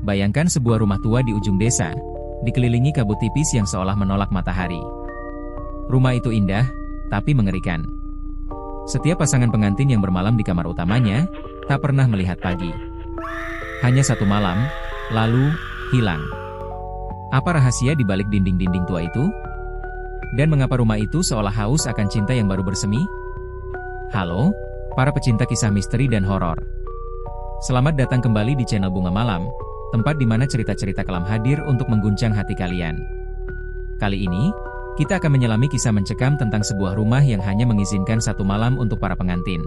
Bayangkan sebuah rumah tua di ujung desa, dikelilingi kabut tipis yang seolah menolak matahari. Rumah itu indah, tapi mengerikan. Setiap pasangan pengantin yang bermalam di kamar utamanya, tak pernah melihat pagi. Hanya satu malam, lalu hilang. Apa rahasia di balik dinding-dinding tua itu? Dan mengapa rumah itu seolah haus akan cinta yang baru bersemi? Halo, para pecinta kisah misteri dan horor. Selamat datang kembali di channel Bunga Malam, tempat di mana cerita-cerita kelam hadir untuk mengguncang hati kalian. Kali ini, kita akan menyelami kisah mencekam tentang sebuah rumah yang hanya mengizinkan satu malam untuk para pengantin.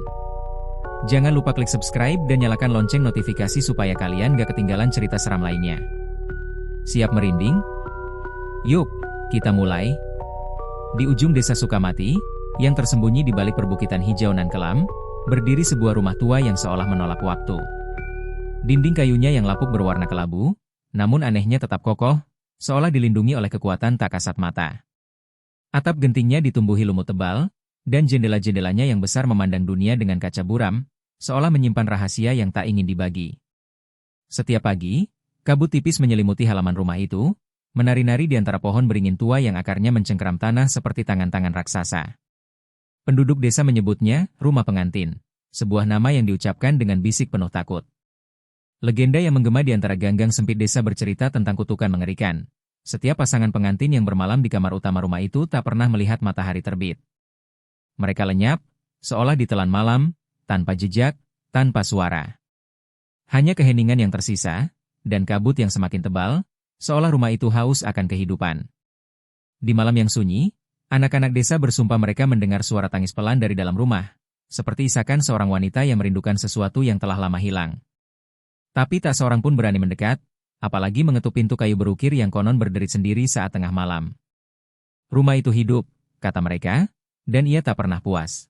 Jangan lupa klik subscribe dan nyalakan lonceng notifikasi supaya kalian gak ketinggalan cerita seram lainnya. Siap merinding? Yuk, kita mulai. Di ujung desa Sukamati, yang tersembunyi di balik perbukitan hijau nan kelam, berdiri sebuah rumah tua yang seolah menolak waktu. Dinding kayunya yang lapuk berwarna kelabu, namun anehnya tetap kokoh, seolah dilindungi oleh kekuatan tak kasat mata. Atap gentingnya ditumbuhi lumut tebal, dan jendela-jendelanya yang besar memandang dunia dengan kaca buram, seolah menyimpan rahasia yang tak ingin dibagi. Setiap pagi, kabut tipis menyelimuti halaman rumah itu, menari-nari di antara pohon beringin tua yang akarnya mencengkeram tanah seperti tangan-tangan raksasa. Penduduk desa menyebutnya rumah pengantin, sebuah nama yang diucapkan dengan bisik penuh takut. Legenda yang menggema di antara ganggang sempit desa bercerita tentang kutukan mengerikan. Setiap pasangan pengantin yang bermalam di kamar utama rumah itu tak pernah melihat matahari terbit. Mereka lenyap, seolah ditelan malam, tanpa jejak, tanpa suara. Hanya keheningan yang tersisa, dan kabut yang semakin tebal, seolah rumah itu haus akan kehidupan. Di malam yang sunyi, anak-anak desa bersumpah mereka mendengar suara tangis pelan dari dalam rumah, seperti isakan seorang wanita yang merindukan sesuatu yang telah lama hilang. Tapi tak seorang pun berani mendekat, apalagi mengetuk pintu kayu berukir yang konon berderit sendiri saat tengah malam. Rumah itu hidup, kata mereka, dan ia tak pernah puas.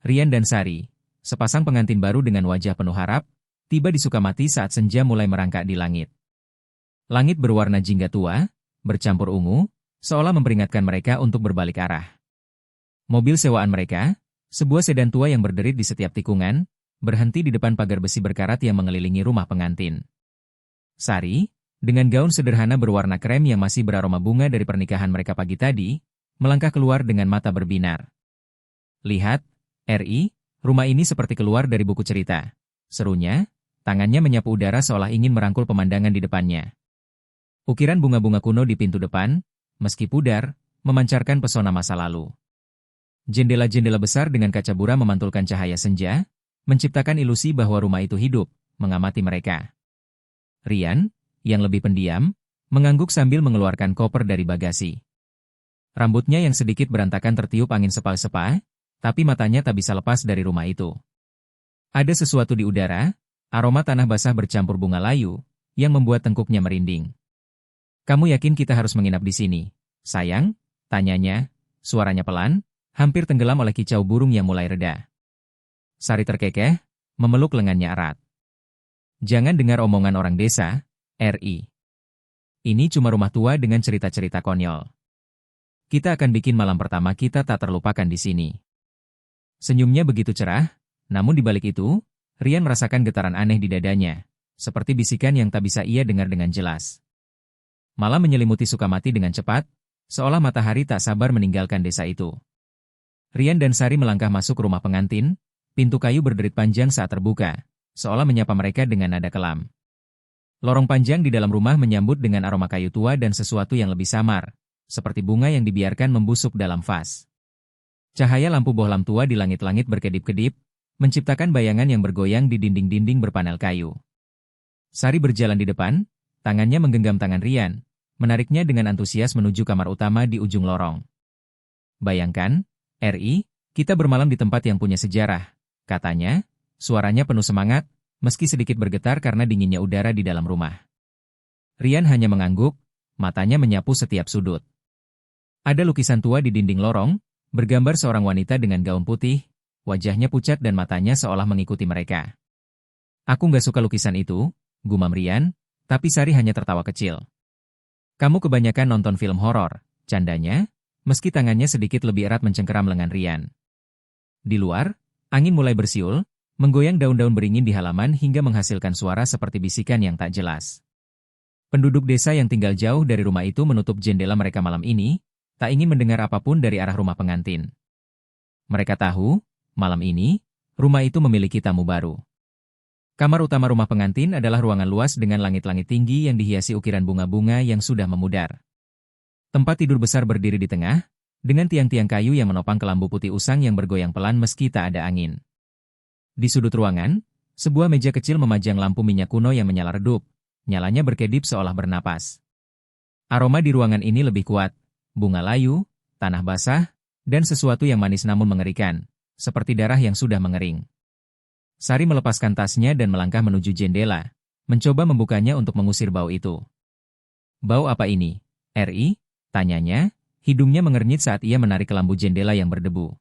Rian dan Sari, sepasang pengantin baru dengan wajah penuh harap, tiba di Sukamati saat senja mulai merangkak di langit. Langit berwarna jingga tua, bercampur ungu, seolah memperingatkan mereka untuk berbalik arah. Mobil sewaan mereka, sebuah sedan tua yang berderit di setiap tikungan, berhenti di depan pagar besi berkarat yang mengelilingi rumah pengantin. Sari, dengan gaun sederhana berwarna krem yang masih beraroma bunga dari pernikahan mereka pagi tadi, melangkah keluar dengan mata berbinar. Lihat, RI, rumah ini seperti keluar dari buku cerita. Serunya, tangannya menyapu udara seolah ingin merangkul pemandangan di depannya. Ukiran bunga-bunga kuno di pintu depan, meski pudar, memancarkan pesona masa lalu. Jendela-jendela besar dengan kaca buram memantulkan cahaya senja, menciptakan ilusi bahwa rumah itu hidup, mengamati mereka. Rian, yang lebih pendiam, mengangguk sambil mengeluarkan koper dari bagasi. Rambutnya yang sedikit berantakan tertiup angin sepa-sepa, tapi matanya tak bisa lepas dari rumah itu. Ada sesuatu di udara, aroma tanah basah bercampur bunga layu, yang membuat tengkuknya merinding. Kamu yakin kita harus menginap di sini, sayang? Tanyanya, suaranya pelan, hampir tenggelam oleh kicau burung yang mulai reda. Sari terkekeh, memeluk lengannya erat. Jangan dengar omongan orang desa, RI. Ini cuma rumah tua dengan cerita-cerita konyol. Kita akan bikin malam pertama kita tak terlupakan di sini. Senyumnya begitu cerah, namun di balik itu, Rian merasakan getaran aneh di dadanya, seperti bisikan yang tak bisa ia dengar dengan jelas. Malam menyelimuti Sukamati dengan cepat, seolah matahari tak sabar meninggalkan desa itu. Rian dan Sari melangkah masuk rumah pengantin, pintu kayu berderit panjang saat terbuka, seolah menyapa mereka dengan nada kelam. Lorong panjang di dalam rumah menyambut dengan aroma kayu tua dan sesuatu yang lebih samar, seperti bunga yang dibiarkan membusuk dalam vas. Cahaya lampu bohlam tua di langit-langit berkedip-kedip, menciptakan bayangan yang bergoyang di dinding-dinding berpanel kayu. Sari berjalan di depan, tangannya menggenggam tangan Rian, menariknya dengan antusias menuju kamar utama di ujung lorong. Bayangkan, RI, kita bermalam di tempat yang punya sejarah, katanya. Suaranya penuh semangat, meski sedikit bergetar karena dinginnya udara di dalam rumah. Rian hanya mengangguk, matanya menyapu setiap sudut. Ada lukisan tua di dinding lorong, bergambar seorang wanita dengan gaun putih, wajahnya pucat dan matanya seolah mengikuti mereka. Aku nggak suka lukisan itu, gumam Rian, tapi Sari hanya tertawa kecil. Kamu kebanyakan nonton film horor, candanya, meski tangannya sedikit lebih erat mencengkeram lengan Rian. Di luar, angin mulai bersiul, menggoyang daun-daun beringin di halaman hingga menghasilkan suara seperti bisikan yang tak jelas. Penduduk desa yang tinggal jauh dari rumah itu menutup jendela mereka malam ini, tak ingin mendengar apapun dari arah rumah pengantin. Mereka tahu, malam ini, rumah itu memiliki tamu baru. Kamar utama rumah pengantin adalah ruangan luas dengan langit-langit tinggi yang dihiasi ukiran bunga-bunga yang sudah memudar. Tempat tidur besar berdiri di tengah, dengan tiang-tiang kayu yang menopang kelambu putih usang yang bergoyang pelan meski tak ada angin. Di sudut ruangan, sebuah meja kecil memajang lampu minyak kuno yang menyala redup. Nyalanya berkedip seolah bernapas. Aroma di ruangan ini lebih kuat, bunga layu, tanah basah, dan sesuatu yang manis namun mengerikan, seperti darah yang sudah mengering. Sari melepaskan tasnya dan melangkah menuju jendela, mencoba membukanya untuk mengusir bau itu. Bau apa ini? Ri? Tanyanya, hidungnya mengernyit saat ia menarik kelambu jendela yang berdebu.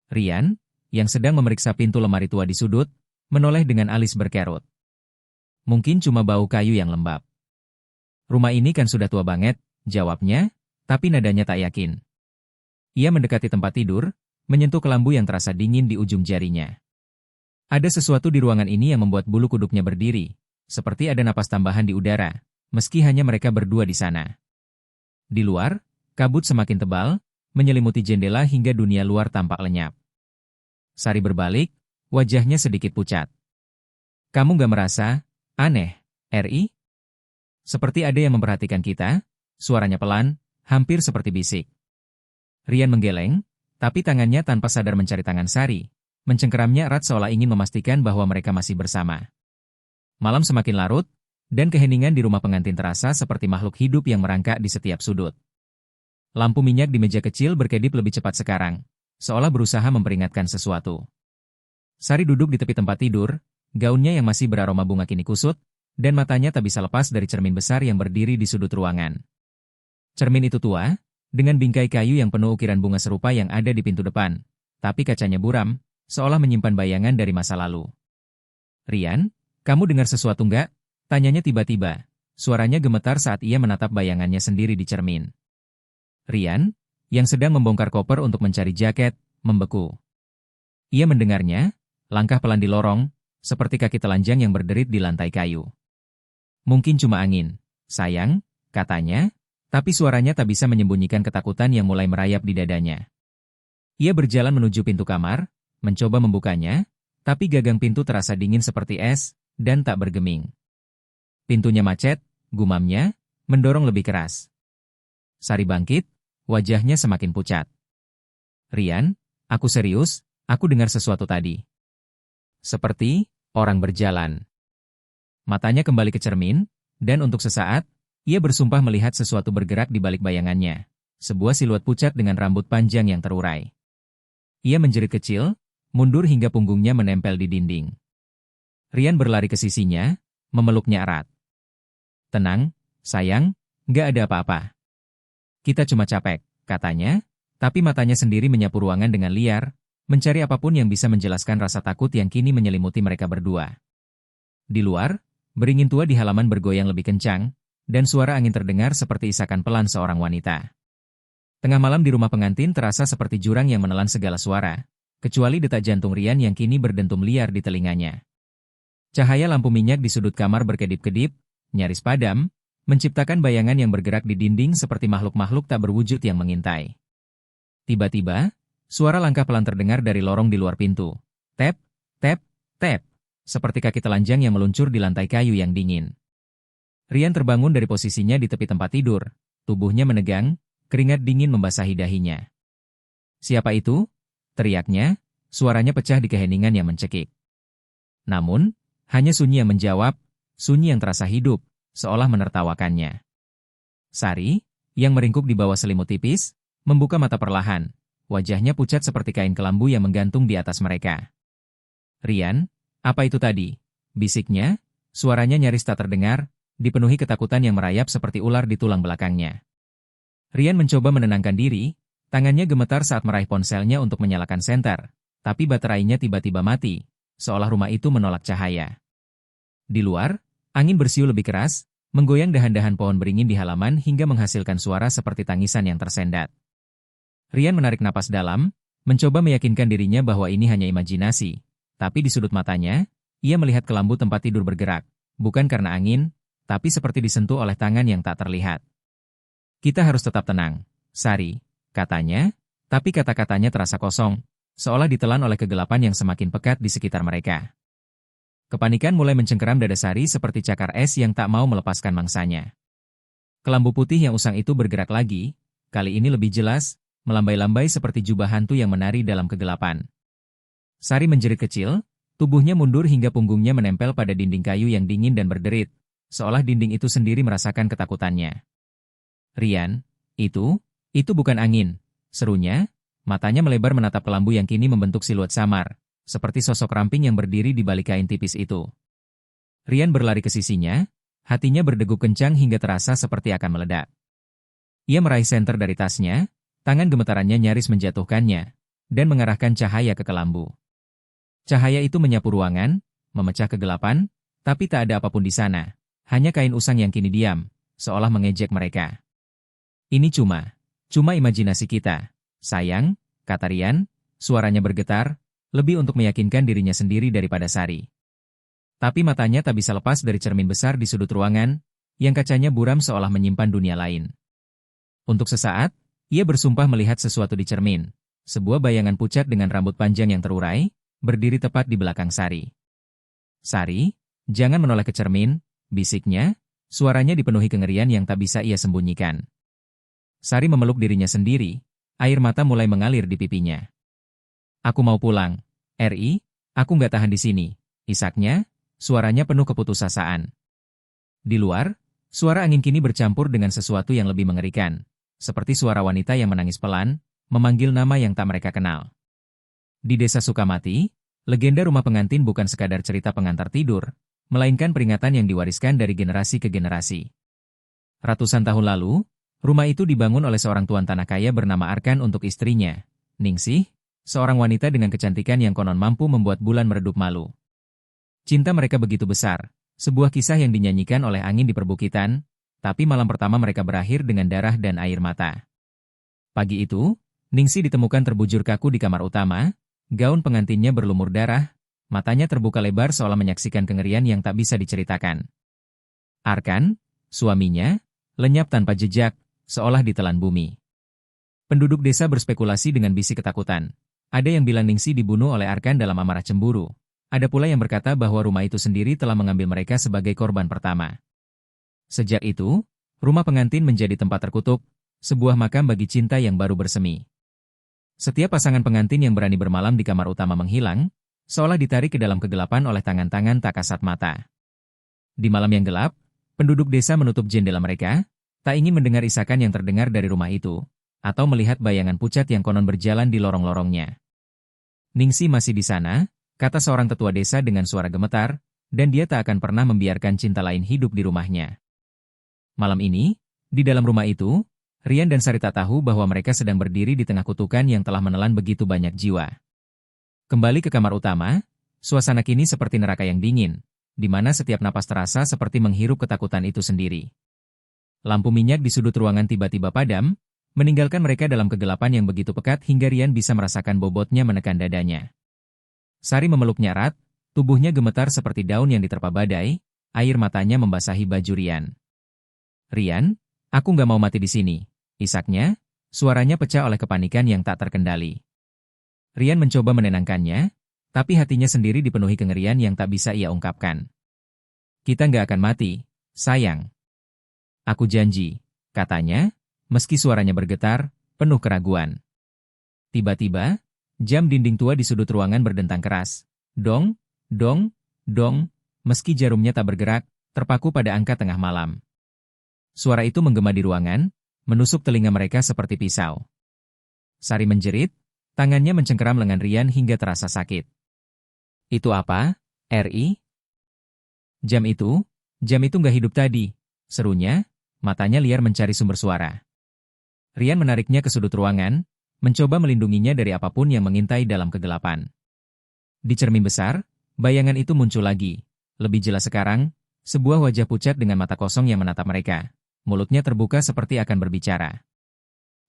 Rian, yang sedang memeriksa pintu lemari tua di sudut, menoleh dengan alis berkerut. Mungkin cuma bau kayu yang lembab. Rumah ini kan sudah tua banget, jawabnya, tapi nadanya tak yakin. Ia mendekati tempat tidur, menyentuh kelambu yang terasa dingin di ujung jarinya. Ada sesuatu di ruangan ini yang membuat bulu kuduknya berdiri, seperti ada napas tambahan di udara, meski hanya mereka berdua di sana. Di luar, kabut semakin tebal, menyelimuti jendela hingga dunia luar tampak lenyap. Sari berbalik, wajahnya sedikit pucat. Kamu gak merasa aneh, Ri? Seperti ada yang memperhatikan kita, suaranya pelan, hampir seperti bisik. Rian menggeleng, tapi tangannya tanpa sadar mencari tangan Sari, mencengkeramnya erat seolah ingin memastikan bahwa mereka masih bersama. Malam semakin larut, dan keheningan di rumah pengantin terasa seperti makhluk hidup yang merangkak di setiap sudut. Lampu minyak di meja kecil berkedip lebih cepat sekarang, seolah berusaha memperingatkan sesuatu. Sari duduk di tepi tempat tidur, gaunnya yang masih beraroma bunga kini kusut, dan matanya tak bisa lepas dari cermin besar yang berdiri di sudut ruangan. Cermin itu tua, dengan bingkai kayu yang penuh ukiran bunga serupa yang ada di pintu depan, tapi kacanya buram, seolah menyimpan bayangan dari masa lalu. Rian, kamu dengar sesuatu nggak? Tanyanya tiba-tiba, suaranya gemetar saat ia menatap bayangannya sendiri di cermin. Rian, yang sedang membongkar koper untuk mencari jaket, membeku. Ia mendengarnya, langkah pelan di lorong, seperti kaki telanjang yang berderit di lantai kayu. Mungkin cuma angin, sayang, katanya, tapi suaranya tak bisa menyembunyikan ketakutan yang mulai merayap di dadanya. Ia berjalan menuju pintu kamar, mencoba membukanya, tapi gagang pintu terasa dingin seperti es, dan tak bergeming. Pintunya macet, gumamnya, mendorong lebih keras. Sari bangkit, wajahnya semakin pucat. Rian, aku serius, aku dengar sesuatu tadi. Seperti orang berjalan. Matanya kembali ke cermin, dan untuk sesaat, ia bersumpah melihat sesuatu bergerak di balik bayangannya. Sebuah siluet pucat dengan rambut panjang yang terurai. Ia menjerit kecil, mundur hingga punggungnya menempel di dinding. Rian berlari ke sisinya, memeluknya erat. Tenang, sayang, nggak ada apa-apa. Kita cuma capek, katanya, tapi matanya sendiri menyapu ruangan dengan liar, mencari apapun yang bisa menjelaskan rasa takut yang kini menyelimuti mereka berdua. Di luar, beringin tua di halaman bergoyang lebih kencang, dan suara angin terdengar seperti isakan pelan seorang wanita. Tengah malam di rumah pengantin terasa seperti jurang yang menelan segala suara, kecuali detak jantung Rian yang kini berdentum liar di telinganya. Cahaya lampu minyak di sudut kamar berkedip-kedip, nyaris padam, menciptakan bayangan yang bergerak di dinding seperti makhluk-makhluk tak berwujud yang mengintai. Tiba-tiba, suara langkah pelan terdengar dari lorong di luar pintu. Tap, tap, tap, seperti kaki telanjang yang meluncur di lantai kayu yang dingin. Rian terbangun dari posisinya di tepi tempat tidur, tubuhnya menegang, keringat dingin membasahi dahinya. Siapa itu? Teriaknya, suaranya pecah di keheningan yang mencekik. Namun, hanya sunyi yang menjawab, sunyi yang terasa hidup, seolah menertawakannya. Sari, yang meringkuk di bawah selimut tipis, membuka mata perlahan, wajahnya pucat seperti kain kelambu yang menggantung di atas mereka. Rian, apa itu tadi? Bisiknya, suaranya nyaris tak terdengar, dipenuhi ketakutan yang merayap seperti ular di tulang belakangnya. Rian mencoba menenangkan diri, tangannya gemetar saat meraih ponselnya untuk menyalakan senter, tapi baterainya tiba-tiba mati, seolah rumah itu menolak cahaya. Di luar, angin bersiul lebih keras, menggoyang dahan-dahan pohon beringin di halaman hingga menghasilkan suara seperti tangisan yang tersendat. Rian menarik napas dalam, mencoba meyakinkan dirinya bahwa ini hanya imajinasi, tapi di sudut matanya, ia melihat kelambu tempat tidur bergerak, bukan karena angin, tapi seperti disentuh oleh tangan yang tak terlihat. Kita harus tetap tenang, Sari, katanya, tapi kata-katanya terasa kosong, seolah ditelan oleh kegelapan yang semakin pekat di sekitar mereka. Kepanikan mulai mencengkeram dada Sari seperti cakar es yang tak mau melepaskan mangsanya. Kelambu putih yang usang itu bergerak lagi, kali ini lebih jelas, melambai-lambai seperti jubah hantu yang menari dalam kegelapan. Sari menjerit kecil, tubuhnya mundur hingga punggungnya menempel pada dinding kayu yang dingin dan berderit, seolah dinding itu sendiri merasakan ketakutannya. Rian, itu bukan angin, serunya, matanya melebar menatap kelambu yang kini membentuk siluet samar, seperti sosok ramping yang berdiri di balik kain tipis itu. Rian berlari ke sisinya, hatinya berdegup kencang hingga terasa seperti akan meledak. Ia meraih senter dari tasnya, tangan gemetarannya nyaris menjatuhkannya, dan mengarahkan cahaya ke kelambu. Cahaya itu menyapu ruangan, memecah kegelapan, tapi tak ada apapun di sana, hanya kain usang yang kini diam, seolah mengejek mereka. Ini cuma imajinasi kita, sayang, kata Rian, suaranya bergetar, lebih untuk meyakinkan dirinya sendiri daripada Sari. Tapi matanya tak bisa lepas dari cermin besar di sudut ruangan, yang kacanya buram seolah menyimpan dunia lain. Untuk sesaat, ia bersumpah melihat sesuatu di cermin, sebuah bayangan pucat dengan rambut panjang yang terurai, berdiri tepat di belakang Sari. Sari, jangan menoleh ke cermin, bisiknya, suaranya dipenuhi kengerian yang tak bisa ia sembunyikan. Sari memeluk dirinya sendiri, air mata mulai mengalir di pipinya. Aku mau pulang, Ri, aku nggak tahan di sini, isaknya, suaranya penuh keputusasaan. Di luar, suara angin kini bercampur dengan sesuatu yang lebih mengerikan, seperti suara wanita yang menangis pelan, memanggil nama yang tak mereka kenal. Di desa Sukamati, legenda rumah pengantin bukan sekadar cerita pengantar tidur, melainkan peringatan yang diwariskan dari generasi ke generasi. Ratusan tahun lalu, rumah itu dibangun oleh seorang tuan tanah kaya bernama Arkan untuk istrinya, Ningsih, seorang wanita dengan kecantikan yang konon mampu membuat bulan meredup malu. Cinta mereka begitu besar, sebuah kisah yang dinyanyikan oleh angin di perbukitan, tapi malam pertama mereka berakhir dengan darah dan air mata. Pagi itu, Ningsih ditemukan terbujur kaku di kamar utama, gaun pengantinnya berlumur darah, matanya terbuka lebar seolah menyaksikan kengerian yang tak bisa diceritakan. Arkan, suaminya, lenyap tanpa jejak, seolah ditelan bumi. Penduduk desa berspekulasi dengan bisi ketakutan. Ada yang bilang Ningsih dibunuh oleh Arkan dalam amarah cemburu. Ada pula yang berkata bahwa rumah itu sendiri telah mengambil mereka sebagai korban pertama. Sejak itu, rumah pengantin menjadi tempat terkutuk, sebuah makam bagi cinta yang baru bersemi. Setiap pasangan pengantin yang berani bermalam di kamar utama menghilang, seolah ditarik ke dalam kegelapan oleh tangan-tangan tak kasat mata. Di malam yang gelap, penduduk desa menutup jendela mereka, tak ingin mendengar isakan yang terdengar dari rumah itu, atau melihat bayangan pucat yang konon berjalan di lorong-lorongnya. Ningsih masih di sana, kata seorang tetua desa dengan suara gemetar, dan dia tak akan pernah membiarkan cinta lain hidup di rumahnya. Malam ini, di dalam rumah itu, Rian dan Sari tak tahu bahwa mereka sedang berdiri di tengah kutukan yang telah menelan begitu banyak jiwa. Kembali ke kamar utama, suasana kini seperti neraka yang dingin, di mana setiap napas terasa seperti menghirup ketakutan itu sendiri. Lampu minyak di sudut ruangan tiba-tiba padam, meninggalkan mereka dalam kegelapan yang begitu pekat hingga Rian bisa merasakan bobotnya menekan dadanya. Sari memeluknya erat, tubuhnya gemetar seperti daun yang diterpa badai, air matanya membasahi baju Rian. Rian, aku nggak mau mati di sini, isaknya, suaranya pecah oleh kepanikan yang tak terkendali. Rian mencoba menenangkannya, tapi hatinya sendiri dipenuhi kengerian yang tak bisa ia ungkapkan. Kita nggak akan mati, sayang. Aku janji, katanya, meski suaranya bergetar, penuh keraguan. Tiba-tiba, jam dinding tua di sudut ruangan berdentang keras. Dong, dong, dong, meski jarumnya tak bergerak, terpaku pada angka tengah malam. Suara itu menggema di ruangan, menusuk telinga mereka seperti pisau. Sari menjerit, tangannya mencengkeram lengan Rian hingga terasa sakit. Itu apa, Ri? Jam itu nggak hidup tadi, serunya, matanya liar mencari sumber suara. Rian menariknya ke sudut ruangan, mencoba melindunginya dari apapun yang mengintai dalam kegelapan. Di cermin besar, bayangan itu muncul lagi. Lebih jelas sekarang, sebuah wajah pucat dengan mata kosong yang menatap mereka. Mulutnya terbuka seperti akan berbicara.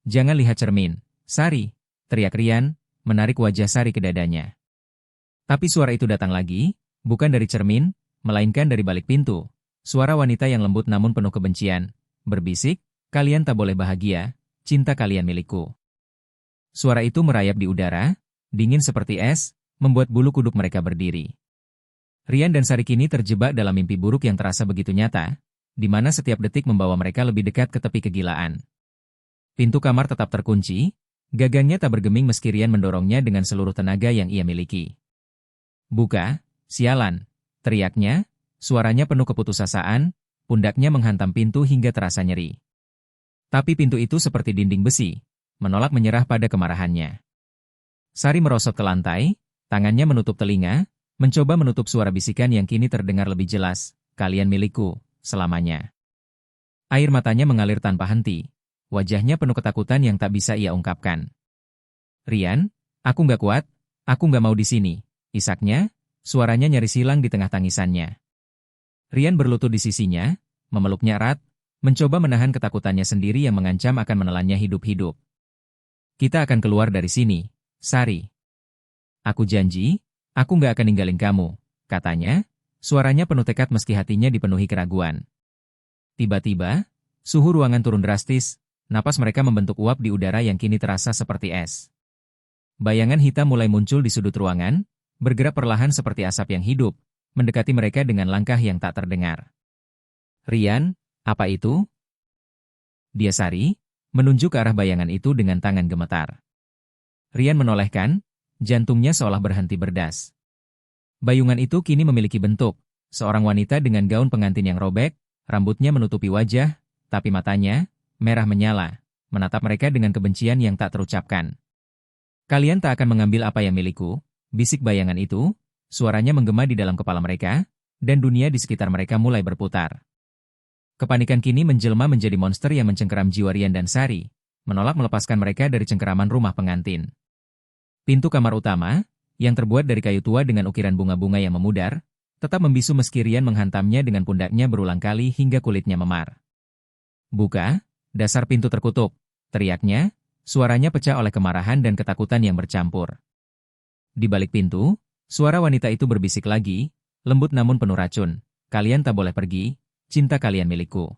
Jangan lihat cermin, Sari, teriak Rian, menarik wajah Sari ke dadanya. Tapi suara itu datang lagi, bukan dari cermin, melainkan dari balik pintu. suara wanita yang lembut namun penuh kebencian, berbisik, "Kalian tak boleh bahagia, cinta kalian milikku." Suara itu merayap di udara, dingin seperti es, membuat bulu kuduk mereka berdiri. Rian dan Sari kini terjebak dalam mimpi buruk yang terasa begitu nyata, di mana setiap detik membawa mereka lebih dekat ke tepi kegilaan. Pintu kamar tetap terkunci, gagangnya tak bergeming meski Rian mendorongnya dengan seluruh tenaga yang ia miliki. "Buka, sialan!" teriaknya, suaranya penuh keputusasaan, pundaknya menghantam pintu hingga terasa nyeri. Tapi pintu itu seperti dinding besi, menolak menyerah pada kemarahannya. Sari merosot ke lantai, tangannya menutup telinga, mencoba menutup suara bisikan yang kini terdengar lebih jelas, "Kalian milikku, selamanya." Air matanya mengalir tanpa henti, wajahnya penuh ketakutan yang tak bisa ia ungkapkan. "Rian, aku nggak kuat, aku nggak mau di sini," isaknya, suaranya nyaris hilang di tengah tangisannya. Rian berlutut di sisinya, memeluknya erat, mencoba menahan ketakutannya sendiri yang mengancam akan menelannya hidup-hidup. "Kita akan keluar dari sini, Sari. Aku janji, aku nggak akan ninggalin kamu," katanya, suaranya penuh tekad meski hatinya dipenuhi keraguan. Tiba-tiba, suhu ruangan turun drastis, napas mereka membentuk uap di udara yang kini terasa seperti es. Bayangan hitam mulai muncul di sudut ruangan, bergerak perlahan seperti asap yang hidup, mendekati mereka dengan langkah yang tak terdengar. "Rian, apa itu?" dia Sari, menunjuk ke arah bayangan itu dengan tangan gemetar. Rian menolehkan, jantungnya seolah berhenti berdas. Bayungan itu kini memiliki bentuk, seorang wanita dengan gaun pengantin yang robek, rambutnya menutupi wajah, tapi matanya, merah menyala, menatap mereka dengan kebencian yang tak terucapkan. "Kalian tak akan mengambil apa yang milikku," bisik bayangan itu, suaranya menggema di dalam kepala mereka, dan dunia di sekitar mereka mulai berputar. Kepanikan kini menjelma menjadi monster yang mencengkeram jiwa Rian dan Sari, menolak melepaskan mereka dari cengkeraman rumah pengantin. Pintu kamar utama, yang terbuat dari kayu tua dengan ukiran bunga-bunga yang memudar, tetap membisu meski Rian menghantamnya dengan pundaknya berulang kali hingga kulitnya memar. "Buka, dasar pintu terkutuk," teriaknya, suaranya pecah oleh kemarahan dan ketakutan yang bercampur. Di balik pintu, suara wanita itu berbisik lagi, lembut namun penuh racun, "Kalian tak boleh pergi, cinta kalian milikku."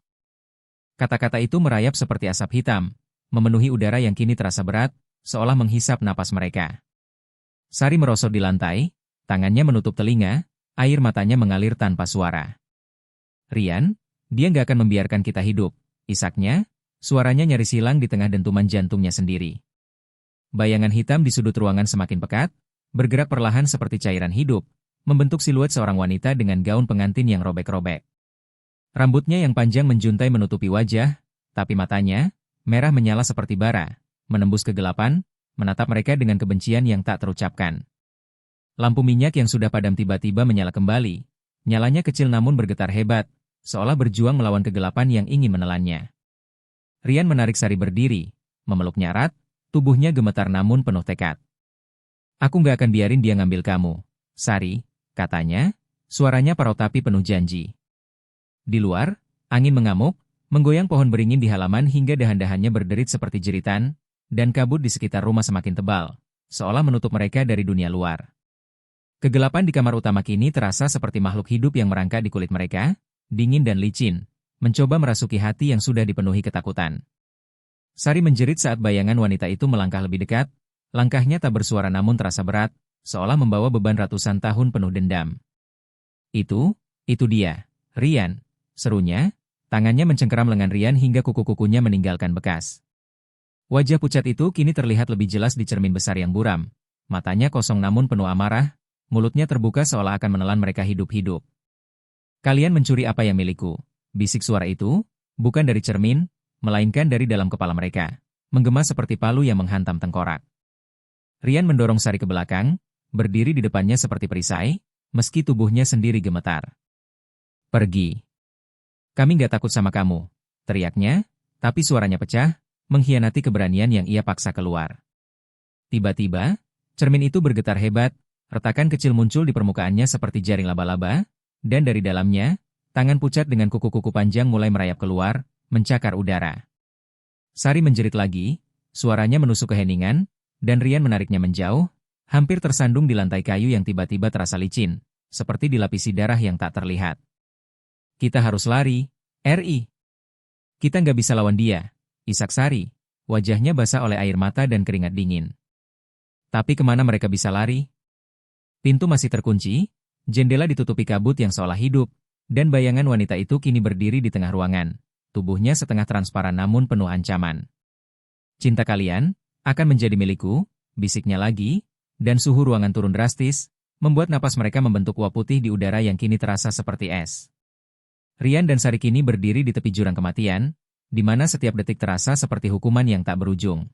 Kata-kata itu merayap seperti asap hitam, memenuhi udara yang kini terasa berat, seolah menghisap napas mereka. Sari merosot di lantai, tangannya menutup telinga, air matanya mengalir tanpa suara. "Rian, dia nggak akan membiarkan kita hidup," isaknya, suaranya nyaris hilang di tengah dentuman jantungnya sendiri. Bayangan hitam di sudut ruangan semakin pekat, bergerak perlahan seperti cairan hidup, membentuk siluet seorang wanita dengan gaun pengantin yang robek-robek. Rambutnya yang panjang menjuntai menutupi wajah, tapi matanya, merah menyala seperti bara, menembus kegelapan, menatap mereka dengan kebencian yang tak terucapkan. Lampu minyak yang sudah padam tiba-tiba menyala kembali, nyalanya kecil namun bergetar hebat, seolah berjuang melawan kegelapan yang ingin menelannya. Rian menarik Sari berdiri, memeluknya erat, tubuhnya gemetar namun penuh tekad. "Aku nggak akan biarin dia ngambil kamu, Sari," katanya, suaranya parau tapi penuh janji. Di luar, angin mengamuk, menggoyang pohon beringin di halaman hingga dahan-dahannya berderit seperti jeritan, dan kabut di sekitar rumah semakin tebal, seolah menutup mereka dari dunia luar. Kegelapan di kamar utama kini terasa seperti makhluk hidup yang merangkak di kulit mereka, dingin dan licin, mencoba merasuki hati yang sudah dipenuhi ketakutan. Sari menjerit saat bayangan wanita itu melangkah lebih dekat, langkahnya tak bersuara namun terasa berat, seolah membawa beban ratusan tahun penuh dendam. Itu dia, Rian," serunya, tangannya mencengkeram lengan Rian hingga kuku-kukunya meninggalkan bekas. Wajah pucat itu kini terlihat lebih jelas di cermin besar yang buram. Matanya kosong namun penuh amarah, mulutnya terbuka seolah akan menelan mereka hidup-hidup. "Kalian mencuri apa yang milikku," bisik suara itu, bukan dari cermin, melainkan dari dalam kepala mereka, menggema seperti palu yang menghantam tengkorak. Rian mendorong Sari ke belakang, berdiri di depannya seperti perisai, meski tubuhnya sendiri gemetar. "Pergi. Kami nggak takut sama kamu," teriaknya, tapi suaranya pecah, mengkhianati keberanian yang ia paksa keluar. Tiba-tiba, cermin itu bergetar hebat, retakan kecil muncul di permukaannya seperti jaring laba-laba, dan dari dalamnya, tangan pucat dengan kuku-kuku panjang mulai merayap keluar, mencakar udara. Sari menjerit lagi, suaranya menusuk ke heningan, dan Rian menariknya menjauh, hampir tersandung di lantai kayu yang tiba-tiba terasa licin, seperti dilapisi darah yang tak terlihat. Kita harus lari, Ri. Kita nggak bisa lawan dia, isak Sari. Wajahnya basah oleh air mata dan keringat dingin. Tapi kemana mereka bisa lari? Pintu masih terkunci, jendela ditutupi kabut yang seolah hidup, dan bayangan wanita itu kini berdiri di tengah ruangan. Tubuhnya setengah transparan namun penuh ancaman. Cinta kalian akan menjadi milikku, bisiknya lagi, dan suhu ruangan turun drastis, membuat napas mereka membentuk uap putih di udara yang kini terasa seperti es. Rian dan Sari kini berdiri di tepi jurang kematian, di mana setiap detik terasa seperti hukuman yang tak berujung.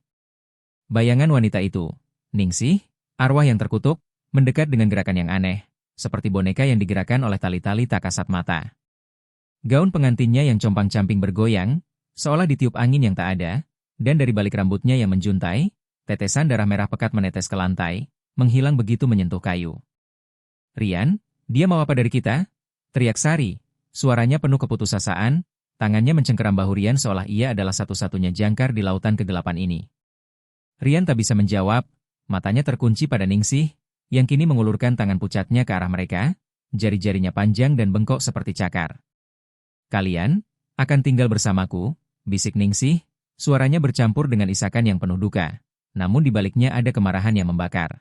Bayangan wanita itu, Ningsih, arwah yang terkutuk, mendekat dengan gerakan yang aneh, seperti boneka yang digerakkan oleh tali-tali tak kasat mata. Gaun pengantinnya yang compang-camping bergoyang, seolah ditiup angin yang tak ada, dan dari balik rambutnya yang menjuntai, tetesan darah merah pekat menetes ke lantai, menghilang begitu menyentuh kayu. Rian, dia mau apa dari kita? Teriak Sari, suaranya penuh keputusasaan, tangannya mencengkeram bahu Rian seolah ia adalah satu-satunya jangkar di lautan kegelapan ini. Rian tak bisa menjawab, matanya terkunci pada Ningsih, yang kini mengulurkan tangan pucatnya ke arah mereka, jari-jarinya panjang dan bengkok seperti cakar. Kalian akan tinggal bersamaku, bisik Ningsih, suaranya bercampur dengan isakan yang penuh duka, namun di baliknya ada kemarahan yang membakar.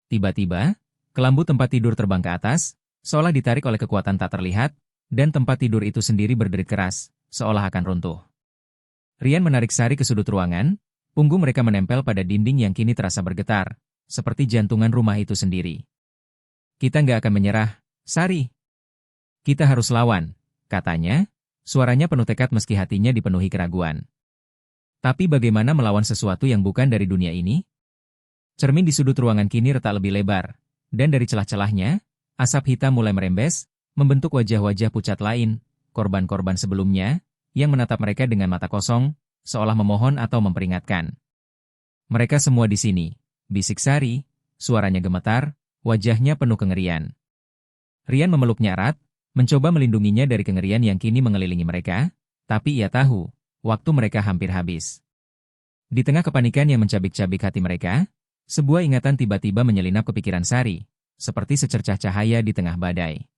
Tiba-tiba, kelambu tempat tidur terbang ke atas, seolah ditarik oleh kekuatan tak terlihat, dan tempat tidur itu sendiri berderit keras, seolah akan runtuh. Rian menarik Sari ke sudut ruangan, punggung mereka menempel pada dinding yang kini terasa bergetar, seperti jantungan rumah itu sendiri. Kita nggak akan menyerah, Sari. Kita harus lawan, katanya, suaranya penuh tekad meski hatinya dipenuhi keraguan. Tapi bagaimana melawan sesuatu yang bukan dari dunia ini? Cermin di sudut ruangan kini retak lebih lebar, dan dari celah-celahnya, asap hitam mulai merembes, membentuk wajah-wajah pucat lain, korban-korban sebelumnya, yang menatap mereka dengan mata kosong, seolah memohon atau memperingatkan. Mereka semua di sini, bisik Sari, suaranya gemetar, wajahnya penuh kengerian. Rian memeluknya erat, mencoba melindunginya dari kengerian yang kini mengelilingi mereka, tapi ia tahu, waktu mereka hampir habis. Di tengah kepanikan yang mencabik-cabik hati mereka, sebuah ingatan tiba-tiba menyelinap ke pikiran Sari, seperti secercah cahaya di tengah badai.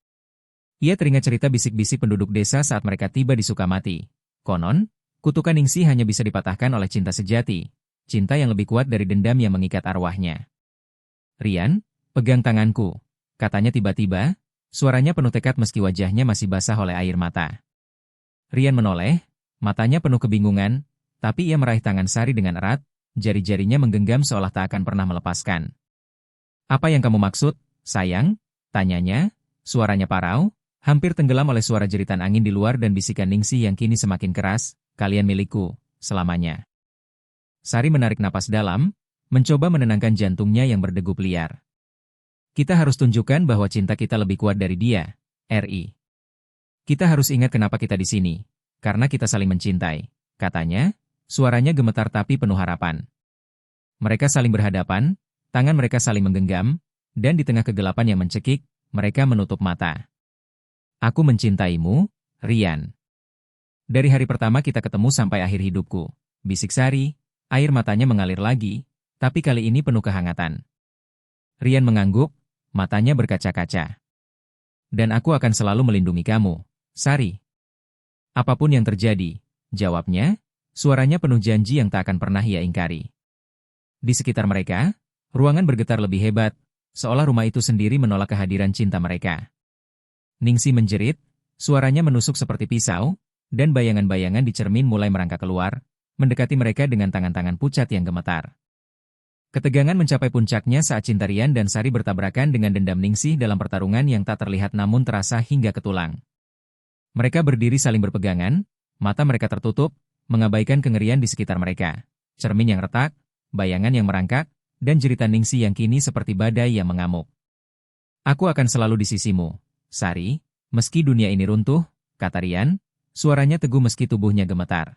Ia teringat cerita bisik-bisik penduduk desa saat mereka tiba di Sukamati. Konon, kutukan Ningsih hanya bisa dipatahkan oleh cinta sejati, cinta yang lebih kuat dari dendam yang mengikat arwahnya. Rian, pegang tanganku, katanya tiba-tiba, suaranya penuh tekad meski wajahnya masih basah oleh air mata. Rian menoleh, matanya penuh kebingungan, tapi ia meraih tangan Sari dengan erat, jari-jarinya menggenggam seolah tak akan pernah melepaskan. Apa yang kamu maksud, sayang? Tanyanya, suaranya parau, hampir tenggelam oleh suara jeritan angin di luar dan bisikan Ningsih yang kini semakin keras, kalian milikku, selamanya. Sari menarik napas dalam, mencoba menenangkan jantungnya yang berdegup liar. Kita harus tunjukkan bahwa cinta kita lebih kuat dari dia, Ri. Kita harus ingat kenapa kita di sini, karena kita saling mencintai, katanya, suaranya gemetar tapi penuh harapan. Mereka saling berhadapan, tangan mereka saling menggenggam, dan di tengah kegelapan yang mencekik, mereka menutup mata. Aku mencintaimu, Rian. Dari hari pertama kita ketemu sampai akhir hidupku, bisik Sari, air matanya mengalir lagi, tapi kali ini penuh kehangatan. Rian mengangguk, matanya berkaca-kaca. Dan aku akan selalu melindungi kamu, Sari. Apapun yang terjadi, jawabnya, suaranya penuh janji yang tak akan pernah ia ingkari. Di sekitar mereka, ruangan bergetar lebih hebat, seolah rumah itu sendiri menolak kehadiran cinta mereka. Ningsih menjerit, suaranya menusuk seperti pisau, dan bayangan-bayangan di cermin mulai merangkak keluar, mendekati mereka dengan tangan-tangan pucat yang gemetar. Ketegangan mencapai puncaknya saat cinta Rian dan Sari bertabrakan dengan dendam Ningsih dalam pertarungan yang tak terlihat namun terasa hingga ke tulang. Mereka berdiri saling berpegangan, mata mereka tertutup, mengabaikan kengerian di sekitar mereka. Cermin yang retak, bayangan yang merangkak, dan jeritan Ningsih yang kini seperti badai yang mengamuk. Aku akan selalu di sisimu, Sari, meski dunia ini runtuh, kata Rian, suaranya teguh meski tubuhnya gemetar.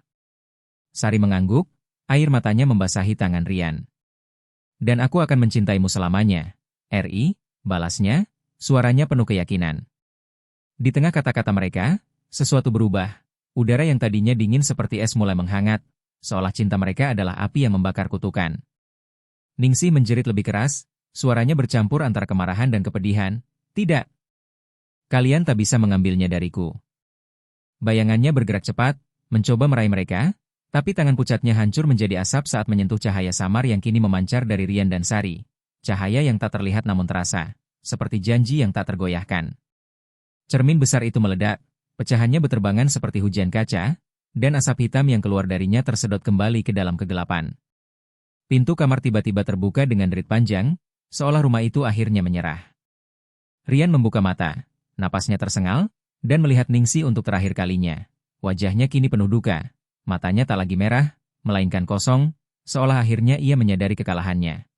Sari mengangguk, air matanya membasahi tangan Rian. Dan aku akan mencintaimu selamanya, Ri, balasnya, suaranya penuh keyakinan. Di tengah kata-kata mereka, sesuatu berubah. Udara yang tadinya dingin seperti es mulai menghangat, seolah cinta mereka adalah api yang membakar kutukan. Ningsih menjerit lebih keras, suaranya bercampur antara kemarahan dan kepedihan. Tidak. Kalian tak bisa mengambilnya dariku. Bayangannya bergerak cepat, mencoba meraih mereka, tapi tangan pucatnya hancur menjadi asap saat menyentuh cahaya samar yang kini memancar dari Rian dan Sari. Cahaya yang tak terlihat namun terasa, seperti janji yang tak tergoyahkan. Cermin besar itu meledak, pecahannya beterbangan seperti hujan kaca, dan asap hitam yang keluar darinya tersedot kembali ke dalam kegelapan. Pintu kamar tiba-tiba terbuka dengan derit panjang, seolah rumah itu akhirnya menyerah. Rian membuka mata, napasnya tersengal, dan melihat Ningsi untuk terakhir kalinya. Wajahnya kini penuh duka, matanya tak lagi merah, melainkan kosong, seolah akhirnya ia menyadari kekalahannya.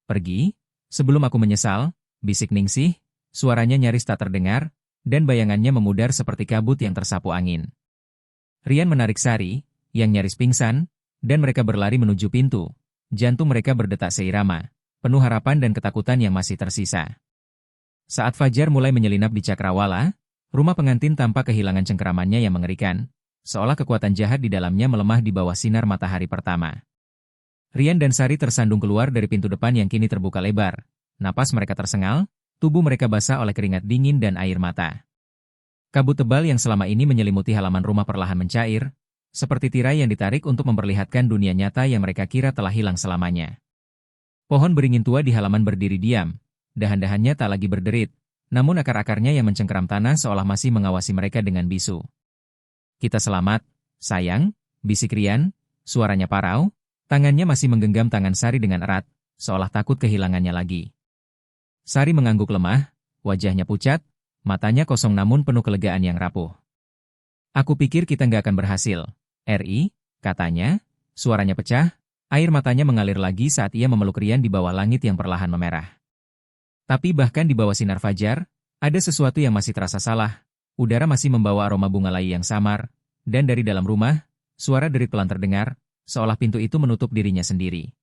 "Pergi, sebelum aku menyesal," bisik Ningsih, suaranya nyaris tak terdengar, dan bayangannya memudar seperti kabut yang tersapu angin. Rian menarik Sari, yang nyaris pingsan, dan mereka berlari menuju pintu. Jantung mereka berdetak seirama, penuh harapan dan ketakutan yang masih tersisa. Saat fajar mulai menyelinap di cakrawala, rumah pengantin tampak kehilangan cengkeramannya yang mengerikan, seolah kekuatan jahat di dalamnya melemah di bawah sinar matahari pertama. Rian dan Sari tersandung keluar dari pintu depan yang kini terbuka lebar. Napas mereka tersengal, tubuh mereka basah oleh keringat dingin dan air mata. Kabut tebal yang selama ini menyelimuti halaman rumah perlahan mencair, seperti tirai yang ditarik untuk memperlihatkan dunia nyata yang mereka kira telah hilang selamanya. Pohon beringin tua di halaman berdiri diam, dahan-dahannya tak lagi berderit, namun akar-akarnya yang mencengkeram tanah seolah masih mengawasi mereka dengan bisu. "Kita selamat, sayang," bisik Rian, suaranya parau, tangannya masih menggenggam tangan Sari dengan erat, seolah takut kehilangannya lagi. Sari mengangguk lemah, wajahnya pucat, matanya kosong namun penuh kelegaan yang rapuh. "Aku pikir kita nggak akan berhasil, Ri," katanya, suaranya pecah, air matanya mengalir lagi saat ia memeluk Rian di bawah langit yang perlahan memerah. Tapi bahkan di bawah sinar fajar, ada sesuatu yang masih terasa salah, udara masih membawa aroma bunga layu yang samar, dan dari dalam rumah, suara derit pelan terdengar, seolah pintu itu menutup dirinya sendiri.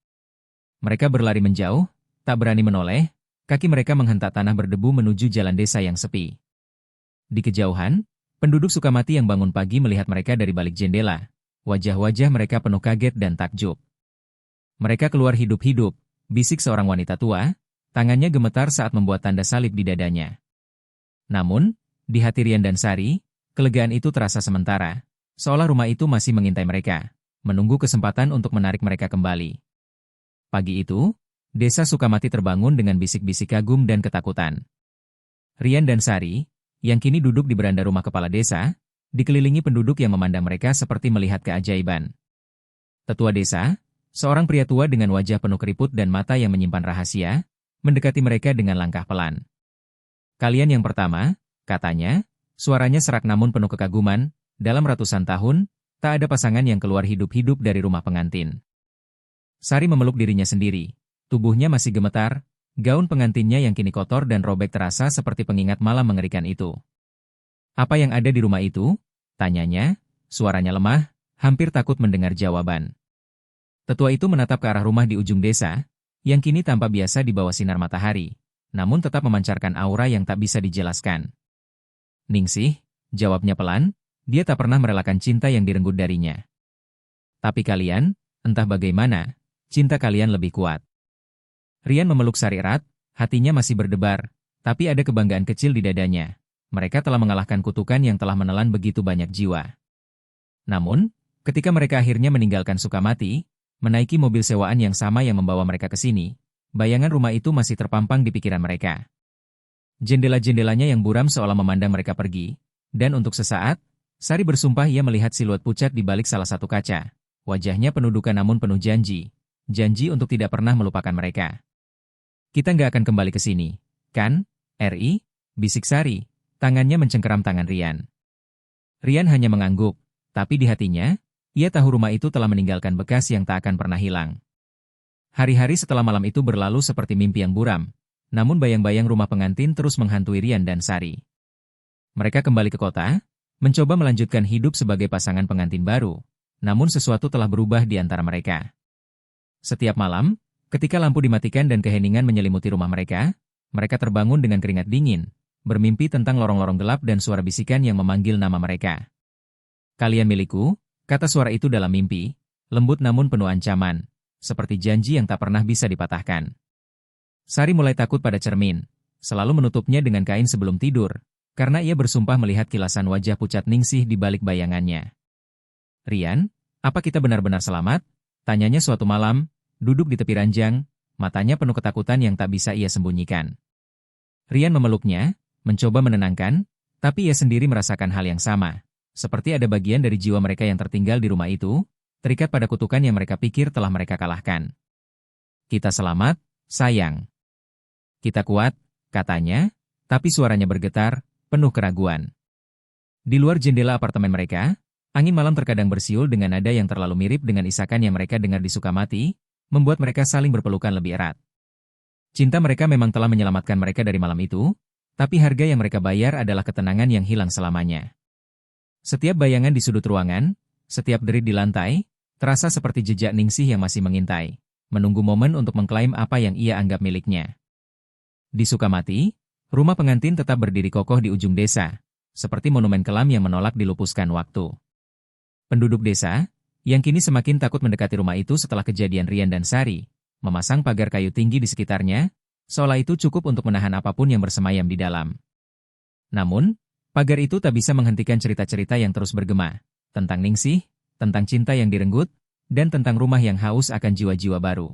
Mereka berlari menjauh, tak berani menoleh, kaki mereka menghentak tanah berdebu menuju jalan desa yang sepi. Di kejauhan, penduduk Sukamati yang bangun pagi melihat mereka dari balik jendela. Wajah-wajah mereka penuh kaget dan takjub. "Mereka keluar hidup-hidup," bisik seorang wanita tua, tangannya gemetar saat membuat tanda salib di dadanya. Namun, di hati Rian dan Sari, kelegaan itu terasa sementara, seolah rumah itu masih mengintai mereka, menunggu kesempatan untuk menarik mereka kembali. Pagi itu, desa Sukamati terbangun dengan bisik-bisik kagum dan ketakutan. Rian dan Sari, yang kini duduk di beranda rumah kepala desa, dikelilingi penduduk yang memandang mereka seperti melihat keajaiban. Tetua desa, seorang pria tua dengan wajah penuh keriput dan mata yang menyimpan rahasia, mendekati mereka dengan langkah pelan. "Kalian yang pertama," katanya, suaranya serak namun penuh kekaguman, "dalam ratusan tahun, tak ada pasangan yang keluar hidup-hidup dari rumah pengantin." Sari memeluk dirinya sendiri. Tubuhnya masih gemetar, gaun pengantinnya yang kini kotor dan robek terasa seperti pengingat malam mengerikan itu. "Apa yang ada di rumah itu?" tanyanya, suaranya lemah, hampir takut mendengar jawaban. Tetua itu menatap ke arah rumah di ujung desa, yang kini tampak biasa di bawah sinar matahari, namun tetap memancarkan aura yang tak bisa dijelaskan. "Ningsih," jawabnya pelan, dia tak pernah merelakan cinta yang direnggut darinya. "Tapi kalian, entah bagaimana, cinta kalian lebih kuat." Rian memeluk Sari erat, hatinya masih berdebar, tapi ada kebanggaan kecil di dadanya. Mereka telah mengalahkan kutukan yang telah menelan begitu banyak jiwa. Namun, ketika mereka akhirnya meninggalkan Sukamati, menaiki mobil sewaan yang sama yang membawa mereka ke sini, bayangan rumah itu masih terpampang di pikiran mereka. Jendela-jendelanya yang buram seolah memandang mereka pergi, dan untuk sesaat, Sari bersumpah ia melihat siluet pucat di balik salah satu kaca. Wajahnya penuh duka namun penuh janji untuk tidak pernah melupakan mereka. "Kita nggak akan kembali ke sini, kan, Ri?" bisik Sari, tangannya mencengkeram tangan Rian. Rian hanya mengangguk, tapi di hatinya, ia tahu rumah itu telah meninggalkan bekas yang tak akan pernah hilang. Hari-hari setelah malam itu berlalu seperti mimpi yang buram, namun bayang-bayang rumah pengantin terus menghantui Rian dan Sari. Mereka kembali ke kota, mencoba melanjutkan hidup sebagai pasangan pengantin baru, namun sesuatu telah berubah di antara mereka. Setiap malam, ketika lampu dimatikan dan keheningan menyelimuti rumah mereka terbangun dengan keringat dingin, bermimpi tentang lorong-lorong gelap dan suara bisikan yang memanggil nama mereka. "Kalian milikku," kata suara itu dalam mimpi, lembut namun penuh ancaman, seperti janji yang tak pernah bisa dipatahkan. Sari mulai takut pada cermin, selalu menutupnya dengan kain sebelum tidur, karena ia bersumpah melihat kilasan wajah pucat Ningsih di balik bayangannya. "Rian, apa kita benar-benar selamat?" tanyanya suatu malam, duduk di tepi ranjang, matanya penuh ketakutan yang tak bisa ia sembunyikan. Rian memeluknya, mencoba menenangkan, tapi ia sendiri merasakan hal yang sama. Seperti ada bagian dari jiwa mereka yang tertinggal di rumah itu, terikat pada kutukan yang mereka pikir telah mereka kalahkan. "Kita selamat, sayang. Kita kuat," katanya, tapi suaranya bergetar, penuh keraguan. Di luar jendela apartemen mereka, angin malam terkadang bersiul dengan nada yang terlalu mirip dengan isakan yang mereka dengar di Sukamati, membuat mereka saling berpelukan lebih erat. Cinta mereka memang telah menyelamatkan mereka dari malam itu, tapi harga yang mereka bayar adalah ketenangan yang hilang selamanya. Setiap bayangan di sudut ruangan, setiap derit di lantai, terasa seperti jejak Ningsih yang masih mengintai, menunggu momen untuk mengklaim apa yang ia anggap miliknya. Di Sukamati, rumah pengantin tetap berdiri kokoh di ujung desa, seperti monumen kelam yang menolak dilupuskan waktu. Penduduk desa, yang kini semakin takut mendekati rumah itu setelah kejadian Rian dan Sari, memasang pagar kayu tinggi di sekitarnya, seolah itu cukup untuk menahan apapun yang bersemayam di dalam. Namun, pagar itu tak bisa menghentikan cerita-cerita yang terus bergema, tentang Ningsih, tentang cinta yang direnggut, dan tentang rumah yang haus akan jiwa-jiwa baru.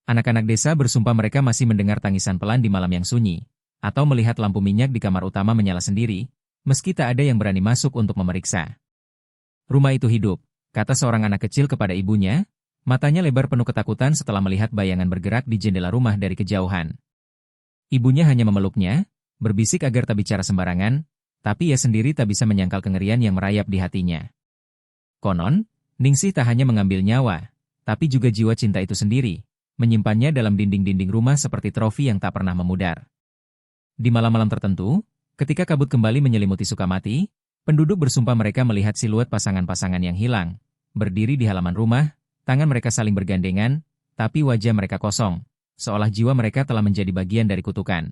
Anak-anak desa bersumpah mereka masih mendengar tangisan pelan di malam yang sunyi, atau melihat lampu minyak di kamar utama menyala sendiri, meski tak ada yang berani masuk untuk memeriksa. "Rumah itu hidup," kata seorang anak kecil kepada ibunya, matanya lebar penuh ketakutan setelah melihat bayangan bergerak di jendela rumah dari kejauhan. Ibunya hanya memeluknya, berbisik agar tak bicara sembarangan, tapi ia sendiri tak bisa menyangkal kengerian yang merayap di hatinya. Konon, Ningsih tak hanya mengambil nyawa, tapi juga jiwa cinta itu sendiri, menyimpannya dalam dinding-dinding rumah seperti trofi yang tak pernah memudar. Di malam-malam tertentu, ketika kabut kembali menyelimuti Sukamati, penduduk bersumpah mereka melihat siluet pasangan-pasangan yang hilang, berdiri di halaman rumah, tangan mereka saling bergandengan, tapi wajah mereka kosong, seolah jiwa mereka telah menjadi bagian dari kutukan.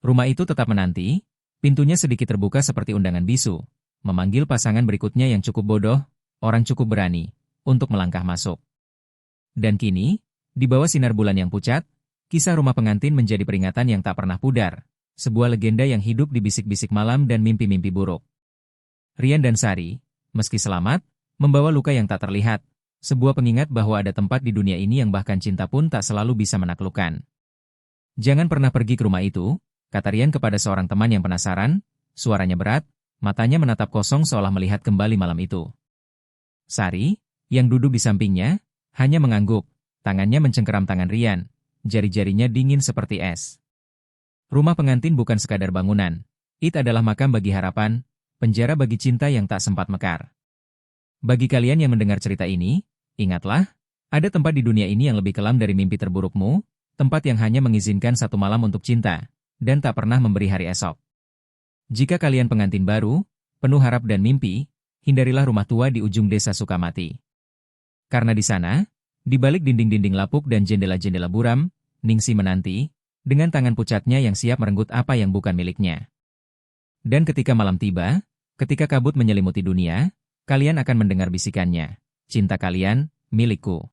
Rumah itu tetap menanti, pintunya sedikit terbuka seperti undangan bisu, memanggil pasangan berikutnya yang cukup bodoh, orang cukup berani, untuk melangkah masuk. Dan kini, di bawah sinar bulan yang pucat, kisah rumah pengantin menjadi peringatan yang tak pernah pudar, sebuah legenda yang hidup di bisik-bisik malam dan mimpi-mimpi buruk. Rian dan Sari, meski selamat, membawa luka yang tak terlihat, sebuah pengingat bahwa ada tempat di dunia ini yang bahkan cinta pun tak selalu bisa menaklukkan. "Jangan pernah pergi ke rumah itu," kata Rian kepada seorang teman yang penasaran, suaranya berat, matanya menatap kosong seolah melihat kembali malam itu. Sari, yang duduk di sampingnya, hanya mengangguk, tangannya mencengkeram tangan Rian, jari-jarinya dingin seperti es. Rumah pengantin bukan sekadar bangunan, itu adalah makam bagi harapan, penjara bagi cinta yang tak sempat mekar. Bagi kalian yang mendengar cerita ini, ingatlah, ada tempat di dunia ini yang lebih kelam dari mimpi terburukmu, tempat yang hanya mengizinkan satu malam untuk cinta, dan tak pernah memberi hari esok. Jika kalian pengantin baru, penuh harap dan mimpi, hindarilah rumah tua di ujung desa Sukamati. Karena di sana, di balik dinding-dinding lapuk dan jendela-jendela buram, Ningsih menanti, dengan tangan pucatnya yang siap merenggut apa yang bukan miliknya. Dan ketika malam tiba, ketika kabut menyelimuti dunia, kalian akan mendengar bisikannya, "Cinta kalian, milikku."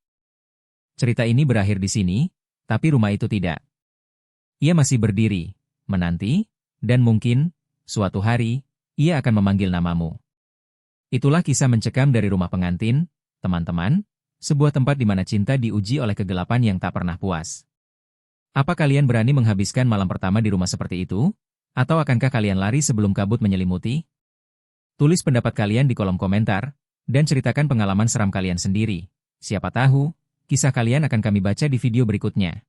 Cerita ini berakhir di sini, tapi rumah itu tidak. Ia masih berdiri, menanti, dan mungkin, suatu hari, ia akan memanggil namamu. Itulah kisah mencekam dari rumah pengantin, teman-teman, sebuah tempat di mana cinta diuji oleh kegelapan yang tak pernah puas. Apa kalian berani menghabiskan malam pertama di rumah seperti itu? Atau akankah kalian lari sebelum kabut menyelimuti? Tulis pendapat kalian di kolom komentar, dan ceritakan pengalaman seram kalian sendiri. Siapa tahu, kisah kalian akan kami baca di video berikutnya.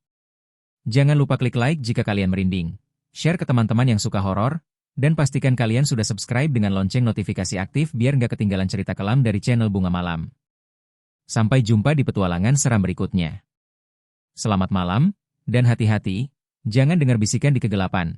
Jangan lupa klik like jika kalian merinding, share ke teman-teman yang suka horor, dan pastikan kalian sudah subscribe dengan lonceng notifikasi aktif biar nggak ketinggalan cerita kelam dari channel Bunga Malam. Sampai jumpa di petualangan seram berikutnya. Selamat malam, dan hati-hati, jangan dengar bisikan di kegelapan.